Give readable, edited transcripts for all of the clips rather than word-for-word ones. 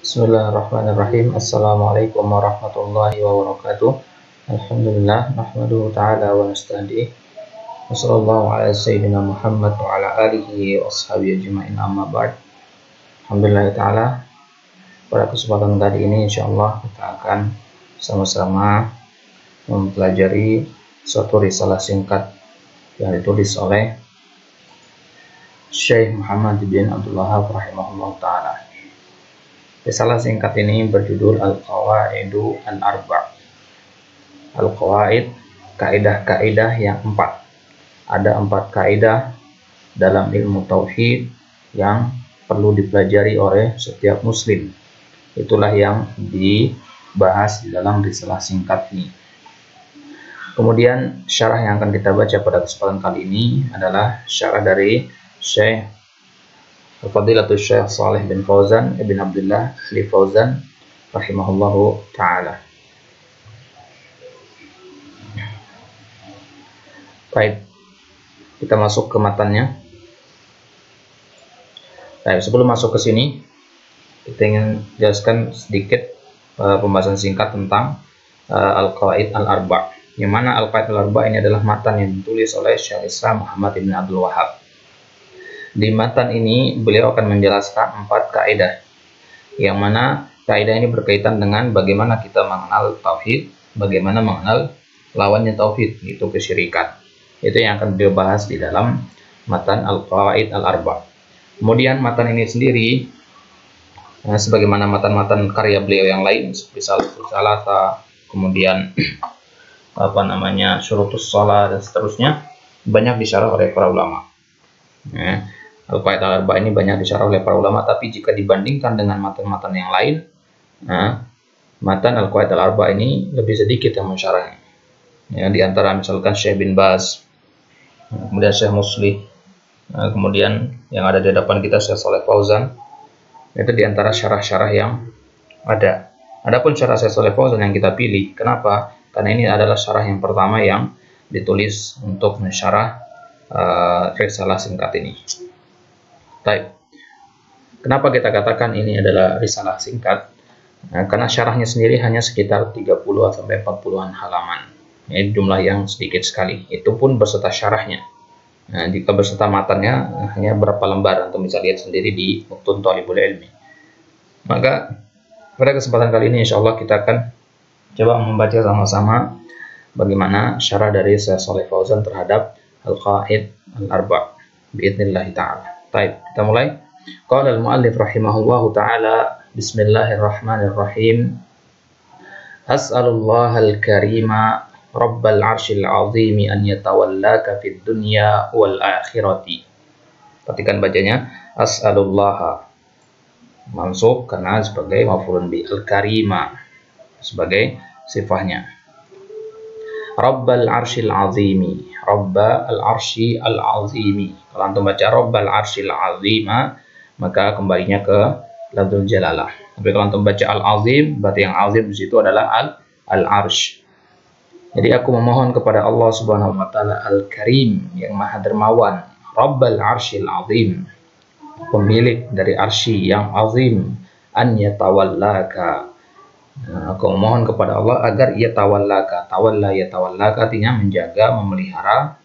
Bismillahirrahmanirrahim. Assalamualaikum warahmatullahi wabarakatuh. Alhamdulillah, nahmaduhu ta'ala wa nasta'dihi. Wa sallallahu ala sayyidina Muhammad wa ala alihi wa ashabihi ajma'in, amma ba'd. Alhamdulillah ta'ala, pada kesempatan kali ini insyaallah kita akan sama-sama mempelajari suatu risalah singkat yang ditulis oleh Syekh Muhammad bin Abdul Wahhab rahimahullah ta'ala. Risalah singkat ini berjudul Al-Qawaidu Al-Arba'. Al-Qawaid, kaidah-kaidah yang 4. Ada 4 kaidah dalam ilmu tauhid yang perlu dipelajari oleh setiap muslim. Itulah yang dibahas di dalam risalah singkat ini. Kemudian syarah yang akan kita baca pada kesempatan kali ini adalah syarah dari Syekh Fadilatul Syekh Shalih bin Fauzan ibn Abdullah Ali Fauzan rahimahullahu ta'ala. Baik, kita masuk ke matanya. Baik, sebelum masuk ke sini, kita ingin jelaskan sedikit pembahasan singkat tentang Al-Qawaid Al-Arba'. Yang mana Al-Qawaid Al-Arba' ini adalah matan yang ditulis oleh Syekh Islam Muhammad bin Abdul Wahhab. Di matan ini beliau akan menjelaskan 4 kaidah, yang mana kaidah ini berkaitan dengan bagaimana kita mengenal tauhid, bagaimana mengenal lawannya tauhid, yaitu kesyirikan. Itu yang akan beliau bahas di dalam matan Al-Qawaid Al-Arba'. Kemudian matan ini sendiri, sebagaimana matan-matan karya beliau yang lain seperti Salata, kemudian Syurutus Shalah dan seterusnya, banyak disyarah oleh para ulama. Al-Qawaid Al-Arba' ini banyak disyarah oleh para ulama, tapi jika dibandingkan dengan matan-matan yang lain, matan Al-Qawaid Al-Arba' ini lebih sedikit yang mensyarahnya. Di antara misalkan Syekh bin Baz, kemudian Syekh Muslih, kemudian yang ada di hadapan kita Syekh Shalih Fauzan, itu di antara syarah-syarah yang ada. Adapun syarah Syekh Shalih Fauzan yang kita pilih, kenapa? Karena ini adalah syarah yang pertama yang ditulis untuk mensyarah risalah singkat ini. Baik. Kenapa kita katakan ini adalah risalah singkat? Karena syarahnya sendiri hanya sekitar 30 sampai 40-an halaman. Ini jumlah yang sedikit sekali. Itu pun beserta syarahnya. Jika beserta matannya hanya berapa lembar, atau bisa lihat sendiri di Muktun Thalibul Ilmi. Maka pada kesempatan kali ini insyaallah kita akan coba membaca sama-sama bagaimana syarah dari Syekh Shalih Fauzan terhadap Al-Qawaid Al-Arba' biidznillah ta'ala. Baik, kita mulai. Qala al-muallif rahimahullahu ta'ala, bismillahirrahmanirrahim. As'alullah al-karima rabbal arshil azimi an yatawallaka fid dunya wal akhirati. Perhatikan bacanya, as'alullah mansub karena sebagai maf'ulun bi, al-karima sebagai sifahnya. Rabbal arshil azimi, Rabba al-arshi al-azimi. Kalau antum baca Rabbal arshil azima, maka kembalinya ke lafzul jalalah. Tapi kalau antum baca al-azim, berarti yang azim di situ adalah al-arsh. Jadi aku memohon kepada Allah Subhanahu wa taala al-karim, yang maha dermawan, Rabbal arshil azim, pemilik dari arsy yang azim, an yatawallaka. Aku memohon kepada Allah agar ia tawallaka. Tawalla yatawallaka artinya menjaga, memelihara,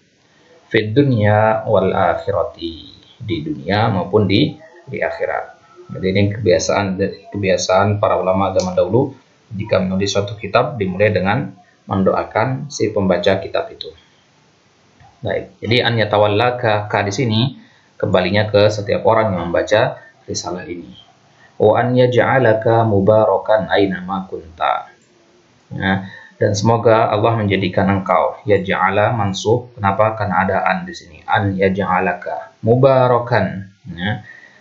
fid dunya wal akhirati, di dunia maupun di akhirat. Jadi ini kebiasaan para ulama zaman dahulu, jika menulis suatu kitab dimulai dengan mendoakan si pembaca kitab itu. Baik, jadi an yatawallaka di sini kembalinya ke setiap orang yang membaca risalah ini. Wa an yaj'alaka mubarakan aina ma kunta. Dan semoga Allah menjadikan engkau, yaj'ala mansub. Kenapa? Karena ada an di sini. An yaj'alaka mubarakan.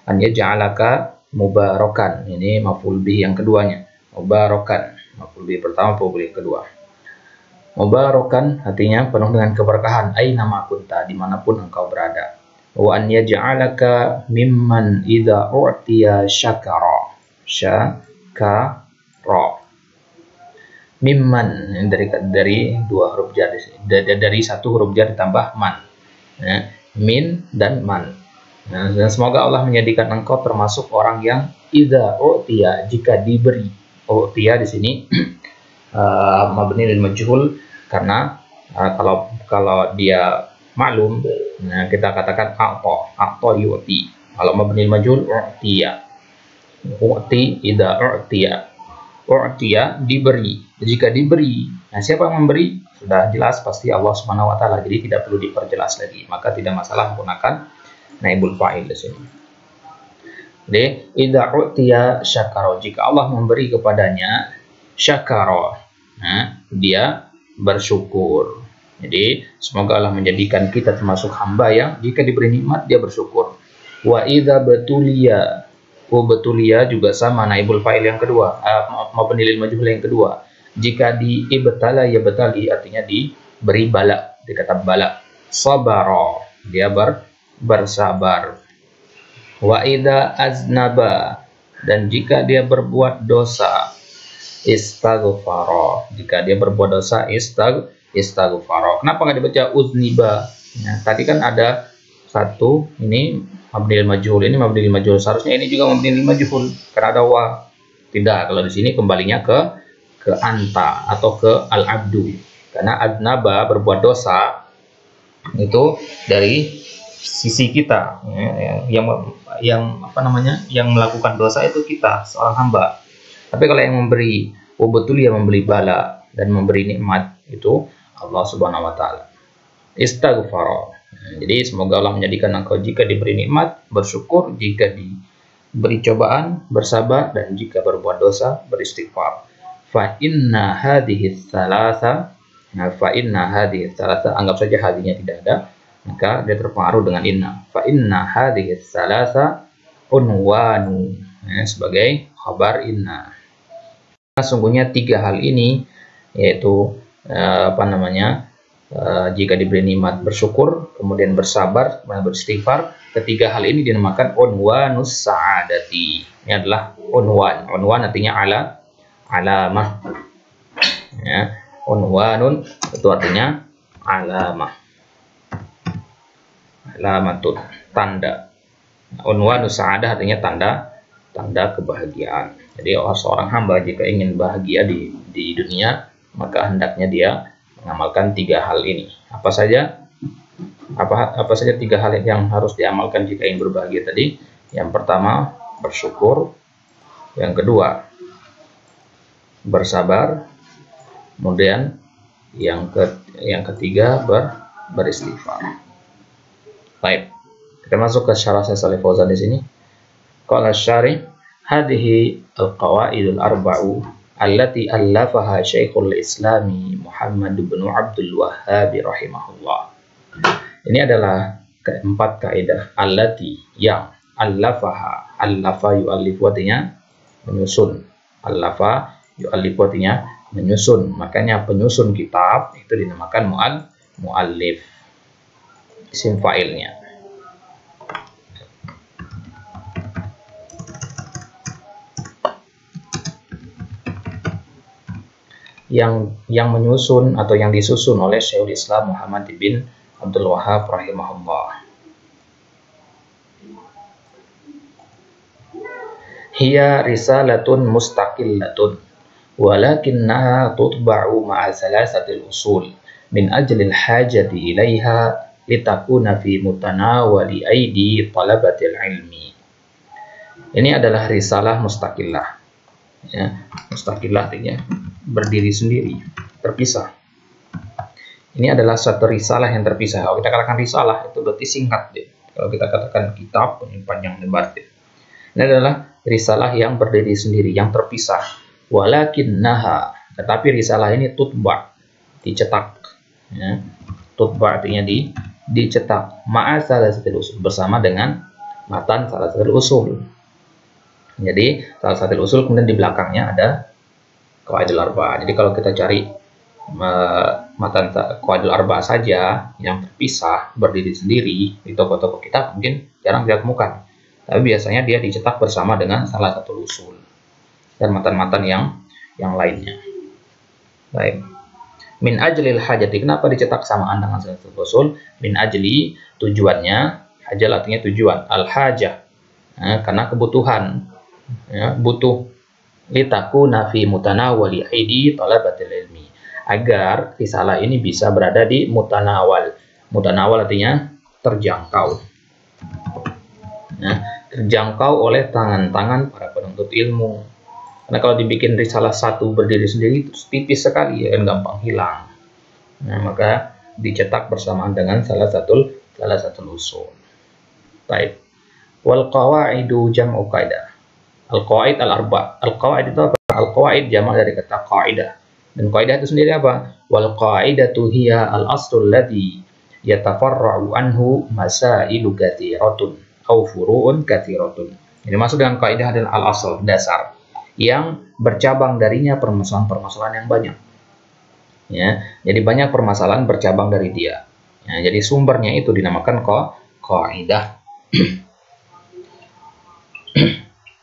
An yaj'alaka mubarakan. Ini maf'ul bih yang keduanya. Mubarakan. Maf'ul bih pertama, maf'ul bih kedua. Mubarakan artinya penuh dengan keberkahan. Aina ma kunta, dimanapun engkau berada. Wa an yaj'alaka mimman idza u'tiya syakara. Mimman dari dua huruf jar, dari satu huruf jar ditambah man. Min dan man. Nah, dan semoga Allah menjadikan engkau termasuk orang yang idza u'tiya, jika diberi. U'tiya di sini mabni lil majhul, karena kalau dia maklum, nah kita katakan a'ta yu'ti. Kalau mabni lil majhul u'tiya. U'ti idza u'tiya. U'tiya diberi. Jika diberi. Nah, siapa yang memberi? Sudah jelas pasti Allah Subhanahu wa taala. Jadi tidak perlu diperjelas lagi. Maka tidak masalah menggunakan naibul fa'il di sini. Jadi idza u'tiya syakara, jika Allah memberi kepadanya syakara, nah, dia bersyukur. Jadi semoga Allah menjadikan kita termasuk hamba yang jika diberi nikmat dia bersyukur. Wa idza betulia, betulia juga sama naibul fa'il yang kedua, mabni lil majhul yang kedua. Jika diibtala ya betali, artinya diberi bala, dikata bala. Sabara, dia bersabar. Wa idza aznaba, dan jika dia berbuat dosa, istaghfara, jika dia berbuat dosa istaghfara. Kenapa nggak dibaca uzniba? Nah, tadi kan ada satu, ini mabni lil majhul, ini mabni lil majhul, seharusnya ini juga mabni lil majhul karena ada wa. Tidak, kalau di sini kembalinya ke anta atau ke al-abdu, karena adnaba berbuat dosa itu dari sisi kita, yang apa namanya, yang melakukan dosa itu kita, seorang hamba. Tapi kalau yang memberi, betul ya, memberi bala dan memberi nikmat itu Allah Subhanahu wa taala. Istaghfar. Jadi semoga Allah menjadikan engkau jika diberi nikmat bersyukur, jika diberi cobaan bersabar, dan jika berbuat dosa beristighfar. Fa inna hadhihi thalatha, anggap saja hadinya tidak ada, maka dia terpengaruh dengan inna. Fa inna hadhihi thalatha unwanu, sebagai khabar inna. Sungguhnya tiga hal ini, yaitu jika diberi nikmat bersyukur, kemudian bersabar, kemudian beristighfar. Ketiga hal ini dinamakan unwanus sa'adati. Ini adalah unwan. Unwan artinya alamah. Ya, unwanun itu artinya alamah. Alamatun, tanda. Unwanus sa'adah artinya tanda kebahagiaan. Jadi seorang hamba jika ingin bahagia di dunia, maka hendaknya dia mengamalkan tiga hal ini. Apa saja tiga hal yang harus diamalkan jika ingin berbahagia tadi? Yang pertama, bersyukur. Yang kedua, bersabar. Kemudian yang ketiga, beristighfar. Baik, kita masuk ke syarah Shalih Fauzan di sini. Qala syarih, hadhihi al-qawaidul arba'u allati allafaha Syekhul Islami Muhammad bin Abdul Wahhab rahimahullah. Ini adalah keempat kaidah allati, yang allafaha, allafa yu'allifu artinya menyusun, allafa yu'allifu artinya menyusun. Makanya penyusun kitab itu dinamakan mu'allif, isim fa'ilnya. Yang menyusun atau yang disusun oleh Syekhul Islam Muhammad bin Abdul Wahhab rahimahullah. Hiya risalatun mustaqillatun walakinnaha tutba'u ma'a salasatil usul min ajlil hajati ilaiha litakuna fi mutanawali aidi talabatil ilmi. Ini adalah risalah mustaqillah. Ya, mustaqillah artinya berdiri sendiri, terpisah. Ini adalah suatu risalah yang terpisah. Kalau kita katakan risalah itu berarti singkat deh. Kalau kita katakan kitab panjang lebar deh. Ini adalah risalah yang berdiri sendiri, yang terpisah. Walakinnaha, tetapi risalah ini tutba, dicetak. Ya. Tutba artinya dicetak. Ma'a salasatil usul, bersama dengan matan salasatil usul. Jadi salasatil usul, kemudian di belakangnya ada qawaidul arba'ah. Jadi kalau kita cari matan qawaidul arba'ah saja yang terpisah, berdiri sendiri di toko-toko kitab mungkin jarang kita temukan. Tapi biasanya dia dicetak bersama dengan salah satu usul dan matan-matan yang lainnya. Baik. Min ajlil hajati, kenapa dicetak samaan dengan salah satu usul? Min ajli, tujuannya Ajal artinya tujuan. Al-hajah, karena kebutuhan, ya, butuh. Litakuna fi mutanawali aidi talabatil ilmi, agar risalah ini bisa berada di mutanawal. Mutanawal artinya terjangkau, ya, terjangkau oleh tangan-tangan para penuntut ilmu. Karena kalau dibikin risalah satu berdiri sendiri terus tipis sekali, ya kan, gampang hilang. Nah, maka dicetak bersamaan dengan salah satu usul. Baik. Wal qawaidu jam'u qaidah. Al-qawaid al-arba. Al-qawaid itu apa? Al-qawaid jamak dari kata qaidah. Dan qaidah itu sendiri apa? Wal qaidatu hiya al-aslul ladzi yatafarra'u anhu masailu katsiratun au furu'un katsiratun. Jadi maksud dengan kaidah adalah al-asl, dasar, yang bercabang darinya permasalahan-permasalahan yang banyak. Ya, jadi banyak permasalahan bercabang dari dia. Ya, jadi sumbernya itu dinamakan kaidah.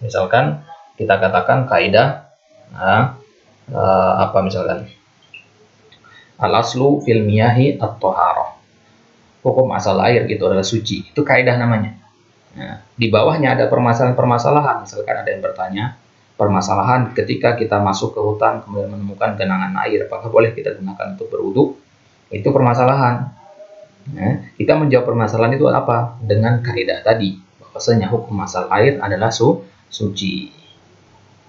Misalkan kita katakan kaidah, apa misalkan al-aslu fil miyahi at-thaharah, hukum asal air itu adalah suci, itu kaidah namanya. Nah, di bawahnya ada permasalahan-permasalahan. Misalkan ada yang bertanya, permasalahan ketika kita masuk ke hutan kemudian menemukan genangan air, apakah boleh kita gunakan untuk berwudu? Itu permasalahan. Nah, kita menjawab permasalahan itu apa? Dengan kaidah tadi, bahwasanya hukum asal air adalah suci.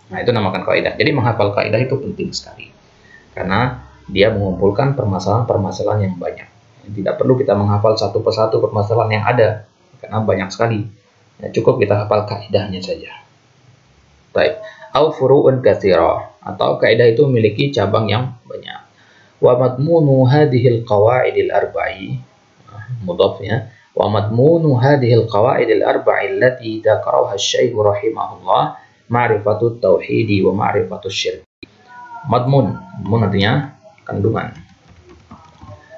Nah, itu namakan kaidah. Jadi menghafal kaidah itu penting sekali, karena dia mengumpulkan permasalahan-permasalahan yang banyak. Tidak perlu kita menghafal satu persatu permasalahan yang ada, karena banyak sekali. Ya, cukup kita hafal kaidahnya saja. Baik. Au furu'un katsira, atau kaidah itu memiliki cabang yang banyak. Wa madmunu hadhil qawaidil arba'i, mudhaf ya. Wa madmunu hadhil qawaidil arba'i allati dzakaraha asy-syaikh rahimahullah ma'rifatut tauhidi wa ma'rifatus syirk. Madmun artinya kandungan.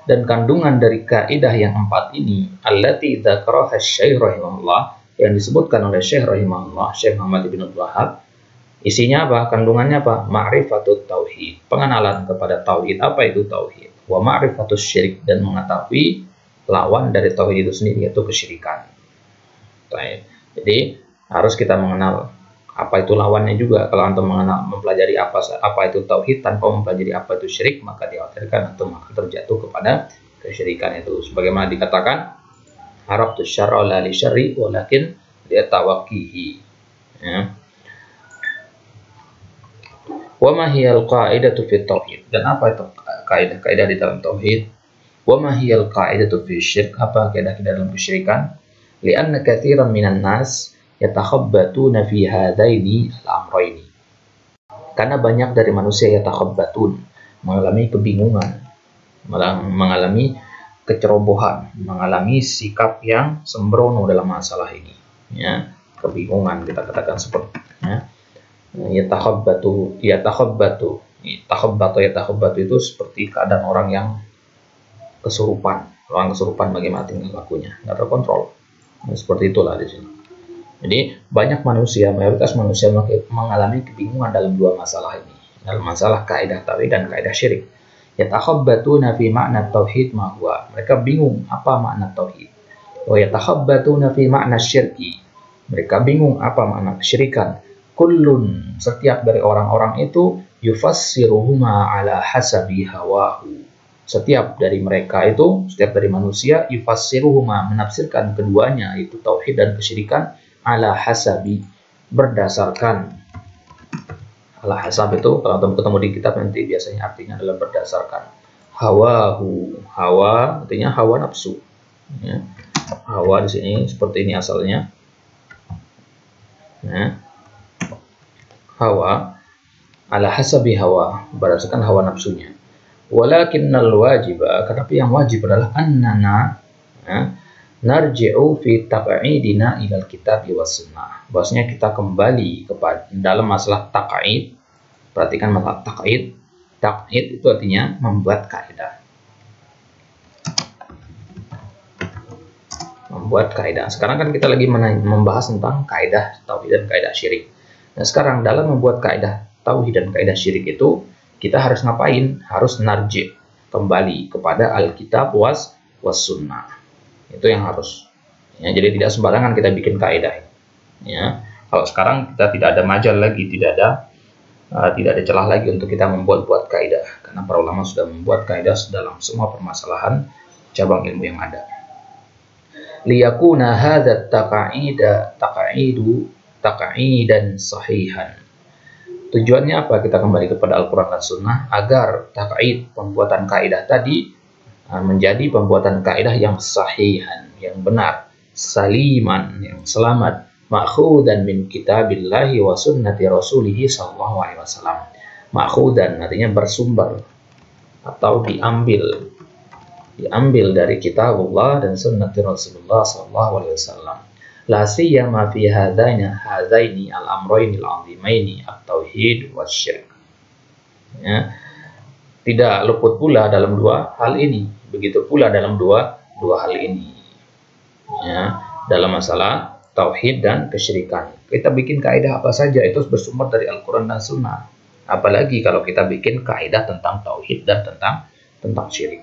Dan kandungan dari kaidah yang 4 ini, allati dzakaraha asy-syaikh rahimahullah, yang disebutkan oleh Syekh rahimahullah, Syekh Muhammad bin Abdul Wahhab, isinya apa? Kandungannya apa? Ma'rifatut tauhid, pengenalan kepada tauhid. Apa itu tauhid? Wa ma'rifatus syirik, dan mengetahui lawan dari tauhid itu sendiri, yaitu kesyirikan. Baik. Jadi harus kita mengenal apa itu lawannya juga. Kalau antum mempelajari apa itu tauhid tanpa mempelajari apa itu syirik, maka dikhawatirkan antum akan terjatuh kepada kesyirikan itu. Sebagaimana dikatakan, araftu syarra la li syarri walakin liatawaqqihi. Ya. Wa ma hiyal qa'idatu fit tauhid, dan apa itu kaidah-kaidah di dalam tauhid? Wa ma hiyal qa'idatu fi syirk, apa kaidah-kaidah dalam kesyirikan? Li'anna katsiran minan nas yatakhabbatuna fi hadaini al-amrayni. Karena banyak dari manusia yatakhabbatun, mengalami kebingungan, mengalami kecerobohan, mengalami sikap yang sembrono dalam masalah ini. Ya, kebingungan kita katakan seperti ya. Yatakhabbatu itu seperti keadaan orang yang kesurupan. Orang kesurupan bagaimana tingkah lakunya, nggak terkontrol. Nah, seperti itulah di sini. Jadi banyak manusia, mayoritas manusia mengalami kebingungan dalam dua masalah ini, dalam masalah kaidah tauhid dan kaidah syirik. Yatakhabbatuna fi makna tauhid ma huwa, mereka bingung apa makna tauhid. Wa yatakhabbatuna fi makna syirki, mereka bingung apa makna kesyirikan. Kullun, setiap dari orang-orang itu yufassiruhuma ala hasabi hawahu. Setiap dari mereka itu, setiap dari manusia, yufassiruhuma, menafsirkan keduanya, yaitu tauhid dan kesyirikan, ala hasabi, berdasarkan. Ala hasab itu kalau ketemu di kitab nanti biasanya artinya adalah berdasarkan. Hawahu, hawa artinya hawa nafsu. Ya. Hawa di sini seperti ini asalnya. Ya. Hawa ala hasabi hawa, berdasarkan hawa nafsunya. Walakinnal wajiba, tetapi yang wajib adalah annana narji'u fi taq'idina ilal kitab was sunnah. Bahwasanya kita kembali kepada dalam masalah taq'id. Perhatikan masalah taq'id. Taq'id itu artinya membuat kaidah. Membuat kaidah. Sekarang kan kita lagi membahas tentang kaidah tauhid dan kaidah syirik. Nah, sekarang dalam membuat kaidah tauhid dan kaidah syirik itu kita harus ngapain? Harus narji, kembali kepada Alkitab was sunnah. Itu yang harus Ya, jadi tidak sembarangan kita bikin kaidah. Ya, kalau sekarang kita tidak ada majal lagi, tidak ada celah lagi untuk kita membuat kaidah, karena para ulama sudah membuat kaidah dalam semua permasalahan cabang ilmu yang ada. Liyakuna hadzat taqa'idan sahihan. Tujuannya apa? Kita kembali kepada Al-Quran dan Sunnah agar taqa'id, pembuatan kaidah tadi, menjadi pembuatan kaidah yang sahihan, yang benar, saliman, yang selamat, ma'khudan min kitabillahi wa sunnati rasulih sallallahu alaihi wasallam. Ma'khudan artinya bersumber atau diambil dari kitabullah dan sunnati Rasulullah sallallahu alaihi wasallam. La siyama fi hadaini al-amrayn al-'azimaini at-tauhid wasy-syirk. Ya, tidak luput pula dalam dua hal ini. Begitu pula dalam dua hal ini. Ya, dalam masalah tauhid dan kesyirikan. Kita bikin kaidah apa saja itu bersumber dari Al-Quran dan Sunnah. Apalagi kalau kita bikin kaidah tentang tauhid dan tentang syirik.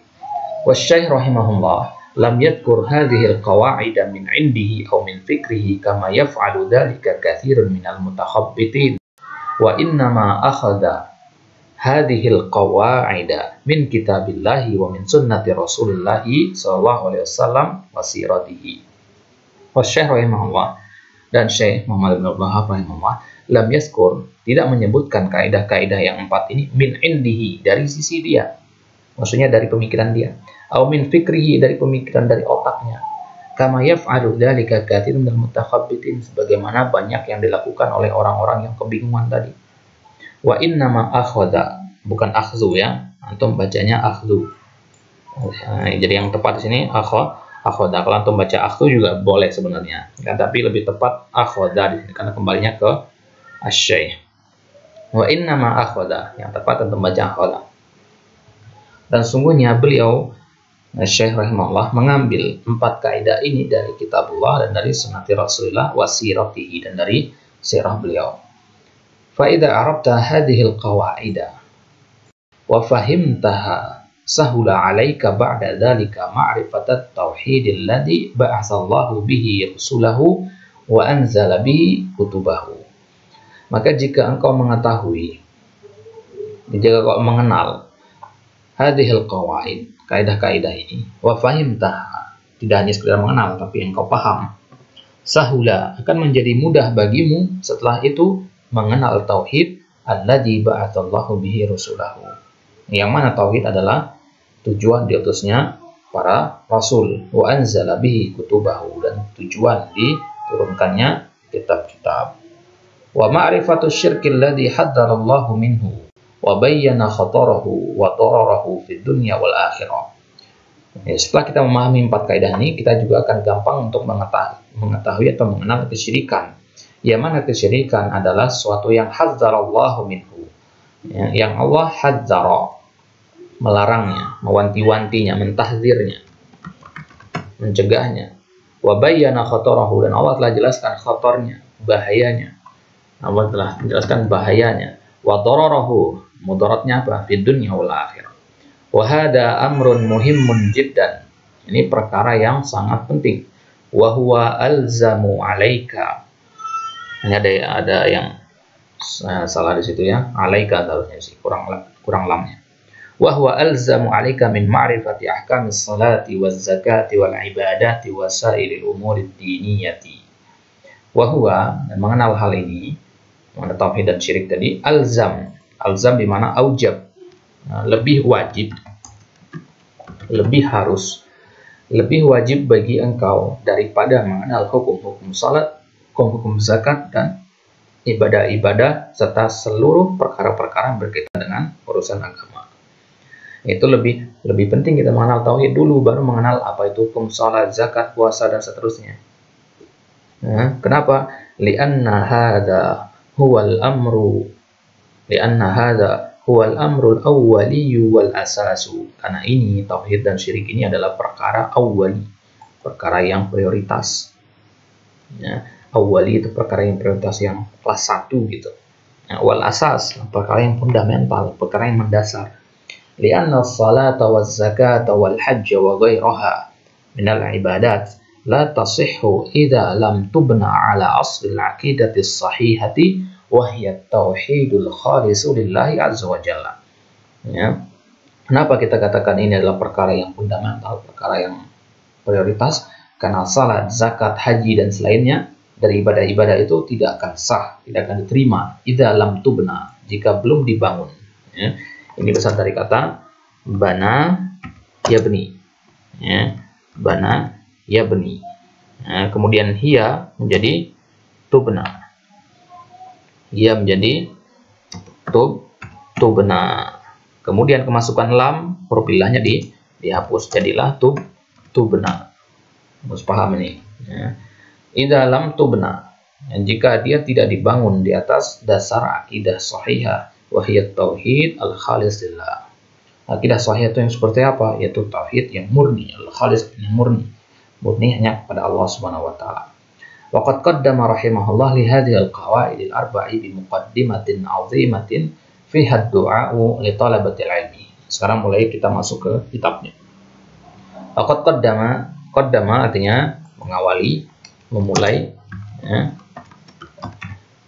Wasy-syaikh rahimahullah lam yadhkur hadhihi al-qawa'id min 'indihi aw min fikrihi kama yaf'alu dhalika katsirun minal mutakhabbitin wa innama akhadha hadhihi al-qawa'id min kitabillahi wa min sunnati Rasulillah sallallahu alaihi wasallam wa siratihi. Wasy-syaikh rahimahullah dan Syekh Muhammad bin Abdul Wahhab rahimahullah lam yazkur, tidak menyebutkan kaidah-kaidah yang 4 ini min 'indihi, dari sisi dia, maksudnya dari pemikiran dia, atau min fikrihi, dari pemikiran dari otaknya, kama yaf'alu dzalika katsirun minal mutakhabbitin, sebagaimana banyak yang dilakukan oleh orang-orang yang kebingungan tadi. Wa innama akhadha, bukan akhzu ya, antum bacanya akhzu. Jadi yang tepat di sini akhadha. Kalau antum baca akhzu juga boleh sebenarnya, kan, tapi lebih tepat akhadha di sini karena kembalinya ke asy-syaikh. Wa innama akhadha, yang tepat antum baca akhadha. Dan sungguhnya beliau Syekh rahimahullah mengambil 4 kaidah ini dari kitabullah dan dari sunnati Rasulullah wa siratihi, dan dari sirah beliau. Fa idza arabta hadhihi al-qawa'ida wa fahimtaha sahula 'alaika ba'da dzalika ma'rifatat tauhid alladhi ba'atsallahu bihi rasulahu wa anzala bihi kutubahu. Maka jika engkau mengetahui, jika kau mengenal hadhil qawaid, kaidah-kaidah ini, wa fahimtaha, tidak hanya sekedar mengenal tapi engkau paham, sahula, akan menjadi mudah bagimu setelah itu mengenal tauhid alladzi ba'atsallahu bihi rasulahu, yang mana tauhid adalah tujuan diutusnya para rasul, wa anzala bihi kutubahu, dan tujuan diturunkannya kitab-kitab, wa ma'rifatu syirkil ladzi haddarallahu minhu wa bayyana khatarahu wa dararahu fid dunya wal akhirah. Ya, setelah kita memahami 4 kaidah ini, kita juga akan gampang untuk mengetahui atau mengenal kesyirikan. Yang mana kesyirikan adalah sesuatu yang hadzarallahu minhu, ya, yang Allah hadzara, melarangnya, mewanti-wantinya, mentahzirnya, mencegahnya. Wa bayyana khatarahu, dan Allah telah jelaskan khatarnya, bahayanya. Allah telah menjelaskan bahayanya. Wa dararahu, mudaratnya apa? Fid dunya wal akhirah. Wa hada amrun muhimmun jiddan, ini perkara yang sangat penting. Wa huwa alzamu alaika, ini ada yang salah di situ ya, alaika harusnya sih, kurang lamnya. Wa huwa alzamu alaika min ma'rifati ahkamis salati waz zakati wal ibadati wasailil umuri diniyati. Wa huwa, dan mengenal hal ini, mengenal tauhid dan syirik tadi, alzam di mana aujab, lebih wajib, lebih harus, lebih wajib bagi engkau daripada mengenal hukum-hukum salat, hukum-hukum zakat, dan ibadah-ibadah serta seluruh perkara-perkara yang berkaitan dengan urusan agama. Itu lebih penting kita mengenal tauhid dulu, baru mengenal apa itu hukum salat, zakat, puasa, dan seterusnya. Nah, kenapa? Li'anna hadza huwal amru, li'anna hadza huwal amrul awwaliyyu wal asasu. Karena ini tauhid dan syirik ini adalah perkara awwali, perkara yang prioritas. Ya, awwali itu perkara yang prioritas, yang kelas 1 gitu. Ya, wal asas, perkara yang fundamental, perkara yang mendasar. Li'anna as-salata waz zakata wal hajja wa ghairaha minal ibadat la tasihhu idza lam tubna ala aslil aqidati sahihati wa hiya tauhidul khalisu lillahi azza wa jalla. Ya. Kenapa kita katakan ini adalah perkara yang fundamental, perkara yang prioritas? Karena salat, zakat, haji dan selainnya dari ibadah-ibadah itu tidak akan sah, tidak akan diterima idza lam tubna, jika belum dibangun. Ya. Ini berasal dari kata bana yabni. Ya. Bana yabni. Nah, kemudian hiya menjadi tubna. Hiya menjadi tubna. Kemudian kemasukan lam, huruf illahnya dihapus, jadilah tubna. Harus paham ini. Ya. Idza lam tubna. Jika dia tidak dibangun di atas dasar akidah sahihah, wahiyat tauhid al-khalis lillah. Akidah sahih itu yang seperti apa? Yaitu tauhid yang murni, al-khalis yang murni. Murni hanya kepada Allah Subhanahu wa taala. Waqad qaddama rahimahullah li hadhihi al-qawaid al-arba'i bi muqaddimatin 'azimatin fiha ad-du'a'u li talabatil ilmi. Sekarang mulai kita masuk ke kitabnya. Waqad qaddama artinya mengawali, memulai, ya.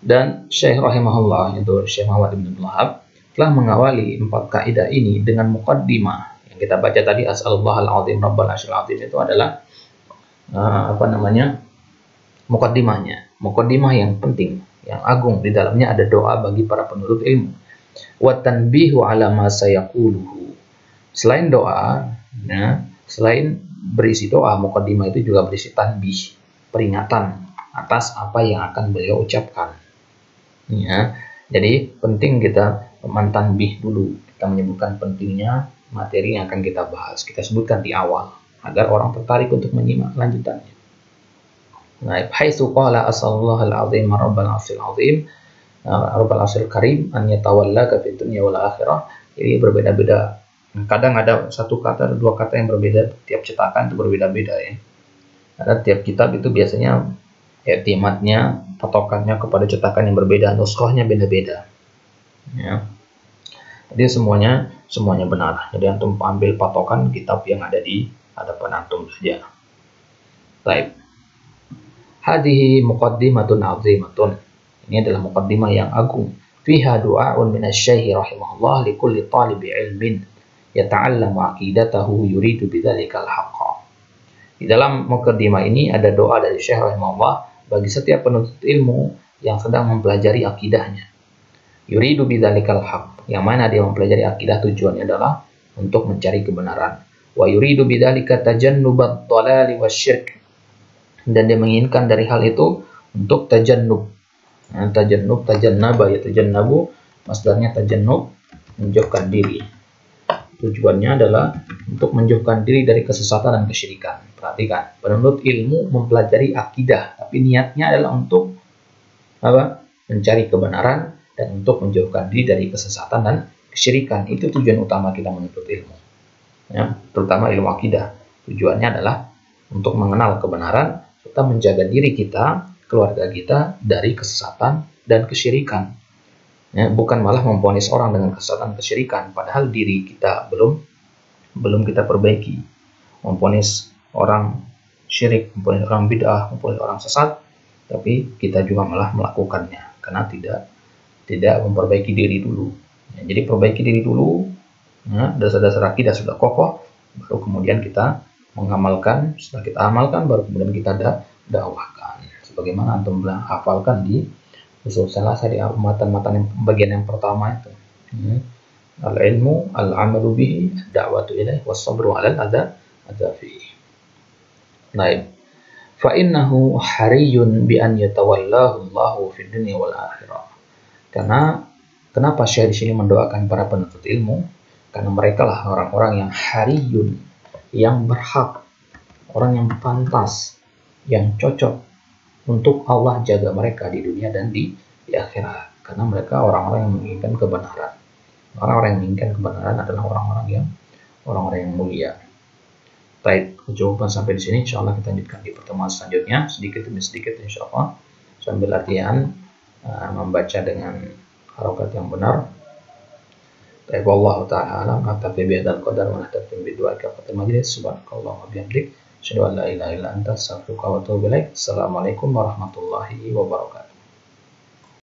Dan Syekh rahimahullah, yaitu Syekh Muhammad bin Abdul Wahhab, telah mengawali 4 kaidah ini dengan muqaddimah. Yang kita baca tadi, as'alullahal azim rabbal arsyil azim, itu adalah muqaddimahnya. Muqaddimah yang penting, yang agung. Di dalamnya ada doa bagi para penuntut ilmu. Wa tanbihu ala ma sayaquluhu. Selain doa, ya, selain berisi doa, muqaddimah itu juga berisi tanbih, peringatan atas apa yang akan beliau ucapkan. Ya, jadi penting kita tanbih dulu. Kita menyebutkan pentingnya materi yang akan kita bahas. Kita sebutkan di awal agar orang tertarik untuk menyimak lanjutannya. Nah, haitsu qala as'alullahal azim rabbal arsyil azim rabbal arsyil karim an yatawallaka fid dunya wal akhirah. Ini berbeda-beda. Kadang ada satu kata atau dua kata yang berbeda, tiap cetakan itu berbeda-beda ya. Ada tiap kitab itu biasanya i'timadnya, patokannya kepada cetakan yang berbeda, nuskhahnya beda-beda. Ya. Jadi semuanya benar. Jadi antum ambil patokan kitab yang ada di hadapan antum saja. Baik. Hadhihi muqaddimatun 'azimatun. Ini adalah muqaddimah yang agung. Fiha du'aun min asy-syaikh rahimahullah li kulli talibi ilmin yata'allamu aqidatahu yuridu bidzalika al-haqqa. Di dalam muqaddimah ini ada doa dari Syekh rahimahullah bagi setiap penuntut ilmu yang sedang mempelajari akidahnya. Yuridu bidzalikal haqq, yang mana dia mempelajari akidah tujuannya adalah untuk mencari kebenaran. Wa yuridu bidzalika tajannubat dhalali wasyirk, dan dia menginginkan dari hal itu untuk tajannub. Tajannaba ya tajannabu, masdarnya tajannub, menjauhkan diri. Tujuannya adalah untuk menjauhkan diri dari kesesatan dan kesyirikan. Perhatikan, penuntut ilmu mempelajari akidah, tapi niatnya adalah untuk apa? Mencari kebenaran dan untuk menjauhkan diri dari kesesatan dan kesyirikan. Itu tujuan utama kita menuntut ilmu. Ya, terutama ilmu akidah. Tujuannya adalah untuk mengenal kebenaran serta menjaga diri kita, keluarga kita dari kesesatan dan kesyirikan. Ya, bukan malah memvonis orang dengan kesesatan kesyirikan, padahal diri kita belum kita perbaiki. Memvonis orang syirik, memvonis orang bid'ah, memvonis orang sesat, tapi kita juga malah melakukannya karena tidak memperbaiki diri dulu. Ya, jadi perbaiki diri dulu, ya, dasar-dasar akidah sudah kokoh, baru kemudian kita mengamalkan. Setelah kita amalkan, baru kemudian kita dakwahkan. Sebagaimana antum hafalkan di usul salasah di matan-matan bagian yang pertama itu. Al-ilmu, al-amalu bihi, ad-da'watu ilaih, was-sabru 'alal adza fihi. Baik. Fa innahu hariyun bi an yatawallahu Allahu fid dunya wal akhirah. Karena kenapa Syekh di sini mendoakan para penuntut ilmu? Karena mereka lah orang-orang yang hariyun, yang berhak, orang yang pantas, yang cocok untuk Allah jaga mereka di dunia dan di akhirat. Karena mereka orang-orang yang menginginkan kebenaran. Orang-orang yang menginginkan kebenaran adalah orang-orang yang mulia. Baik, jawaban sampai di sini. Insya Allah kita lanjutkan di pertemuan selanjutnya, sedikit demi sedikit insya Allah, sambil latihan membaca dengan harokat yang benar. Baik, wallahu ta'ala alam. Aktafi bihadzal qadar wa nahtafi bidu'a kafatul majlis. Subhanakallah wa bihamdik. Asyhadu an la ilaha illa anta astaghfiruka wa atubu ilaik. Assalamualaikum warahmatullahi wabarakatuh.